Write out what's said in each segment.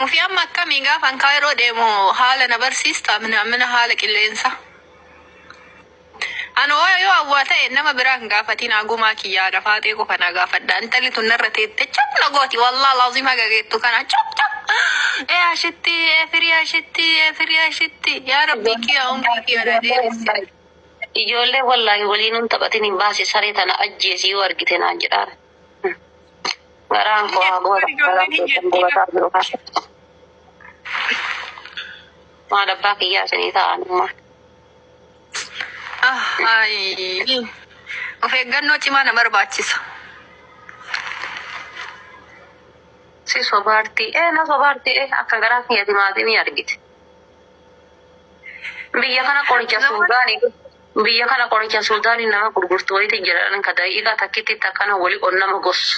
وفي أما كم يقاف عن كايرو ديمو حالة نبرسيستا من حالك اللي إنسا أنا يو أواتي إنما براك قافتين أقوما كي يا رفاتي كفنا قافت دا أنت اللي تنرتي تشوف نقوتي والله لازم هقاقيتو كان شوف إيه شتي إيه فريا شتي إيه فريا شتي يا ربي كي أمي كي أنا ديري ijoollee wallahi waliin hun taphatin hin baase saree tana ajjeesii yoo argite naan jedhaan garaan koo haa goota jiru kan maal abbaa kiyyaa isinii ta'anummaa of eeggannoo cimaa nama barbaachisa. si sobaartii na sobaartii akka garaa kiyyaati maatii ni argite biyya kana qoricha suudaanii biyya kana qoricha sultaani nama gurgurtu wayiti jedhan ka daqiiqaa takkitti takkana wali onnama gosu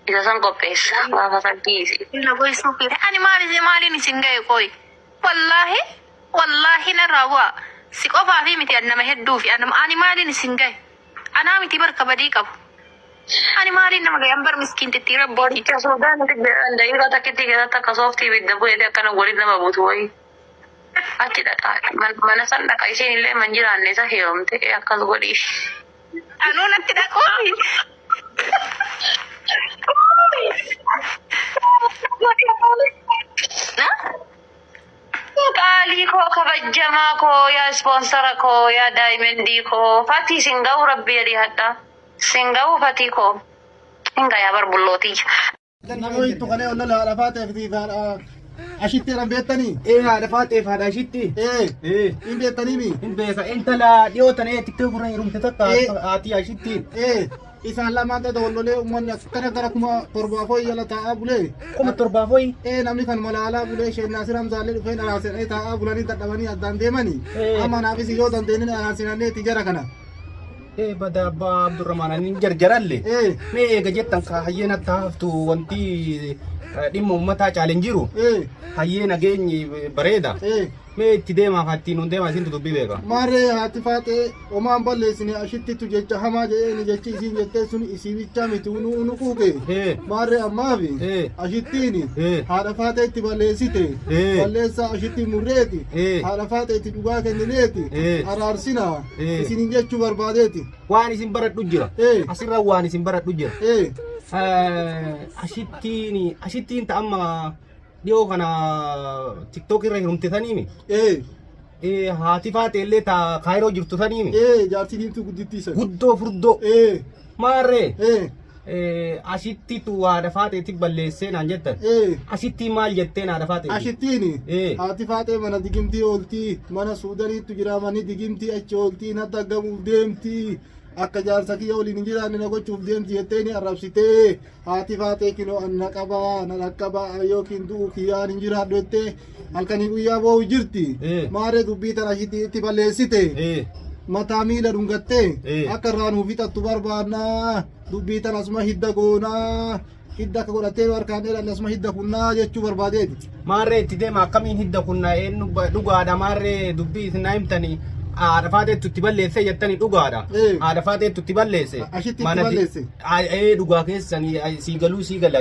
isa san qopheessa gaafa saggiisi ani maaliin isin gahe qoy wallahi narraa bu'a si qofaa fi miti nama hedduu fi ani maaliin isin gahe anaa miti barka badii qabu ani maaliin nama gahe ambar miskiin tittiira qoricha sultaanitti jedhan daqiiqaa takkitti keessatti akka sooftii bidda bu'eeti akkana wali nama buutu wayi achi dhaqaa mana san dhaqa isheen illee man jiraanne isa heerumte akkas godhi anuu natti dhaqoofi qaalii koo kabajjamaa koo yaa ispoonsara koo yaa daayimendii koo fatii singa'uu rabbi yadii hadhaa singa'uu fatii koo hinga yaa barbullootii namoota kana olla la faate fi أشتي ربيتني إيه هذا فاتف هذا شتي إيه إن بيتني مي إن بيسا أنت لا ديوتنا إيه تكتب رأي روم تتكا آتي أشتي إذا لا ما تدور له من يكتر كركما تربافوي يلا تأبله كم تربافوي نمني كان ملالا بله شيء ناصر هم زالل فين راسين تأبلاني تدمني أدان دمني أما نافي سيجو دندين راسيناني تجارة كنا بدا عبد الرحمن نجرجرالي مي جتن كهينا تافتو وانتي dhimma uummataa chaalenjiru hayyeena geenyi bareeda mee itti deemaa fattiin hun deemaa isin dubbii beeka maaree haati faatee omaan balleessine ashitti tu jecha hamaa jedheen jechi isin jettee sun isibicha miti unu quuqe maaree ammaafi ashittiini haadha faatee itti balleessite balleessaa ashitti murreeti haadha faatee itti dhugaa kennineeti araarsina isinin jechuu barbaadeeti waan isin baradhu jira asirra waan isin baradhu jira ashittiin ta'amma dhiyoo kana tiktok irra hirumte saniimi haati faate illee ta kaayiroo jirtu saniimi jaartii diimtuu guddittiisa guddoo furdoo maarree ashitti tu haadha faateetti balleessee naan jettan ashitti maal jetteen haadha faate ashittiini haati faatee mana digimtii ooltii mana suudaniittu jira manni digimtii achi ooltii na daggamuuf deemtii akka jaarsa kiyya waliin hin jiraanne na gochuuf deemti jetteeni arrabsitee haati faatee kinoo anna qabaa na dhaqqabaa yookiin du'u kiyyaan hin jiraadhu jettee halkanii guyyaa boo'u jirti maaree dubbii tana ashitti itti balleessite mataa miila dhungattee akka irraa nuuf fixattu barbaannaa dubbii tana asuma hidda goonaa hidda akka godhattee harkaan dheeranne asuma hidda kunnaa jechuu barbaadeeti maaree itti deema akkamiin hidda kunnaa eenyu dhugaadha maaree dubbii isin naa himtanii haadha faateetu itti balleesse jettanii dhugaadha haadha faateetu itti balleesse ashitti itti balleesse dhugaa keessanii sii galuu sii gala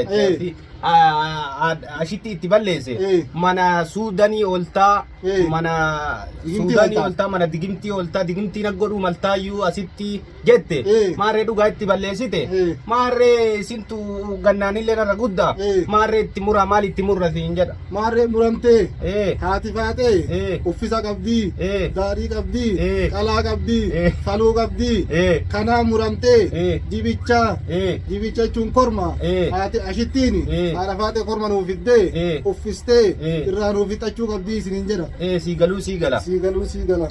ashitti itti balleesse mana suudanii oltaa mana suudanii oltaa mana digimtii oltaa digimtiin aggodhu maltaayyuu asitti jette maarree dhugaa itti balleessite maarree sintu gannaanillee narra guddaa maarree itti mura maal itti murra siin jedha maarree muramtee haati faatee uffisa qabdii gaarii qabdii qalaa qabdii faluu qabdii kanaa muramtee dibicha jechuun korma haati ashittiini haadha faatee korma nuuf fiddee uffistee irraa nuuf fixachuu qabdii isiniin jedha sii galuu sii gala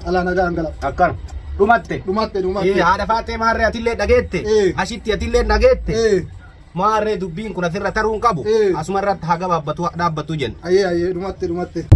alaa nagaan gala akkana dhumatte haadha faatee maarree atillee dhageette ashitti atillee dhageette maarree dubbiin kun asirra taruun qabu asuma irratti haa gabaabbatu dhaabbatu jenna dhumatte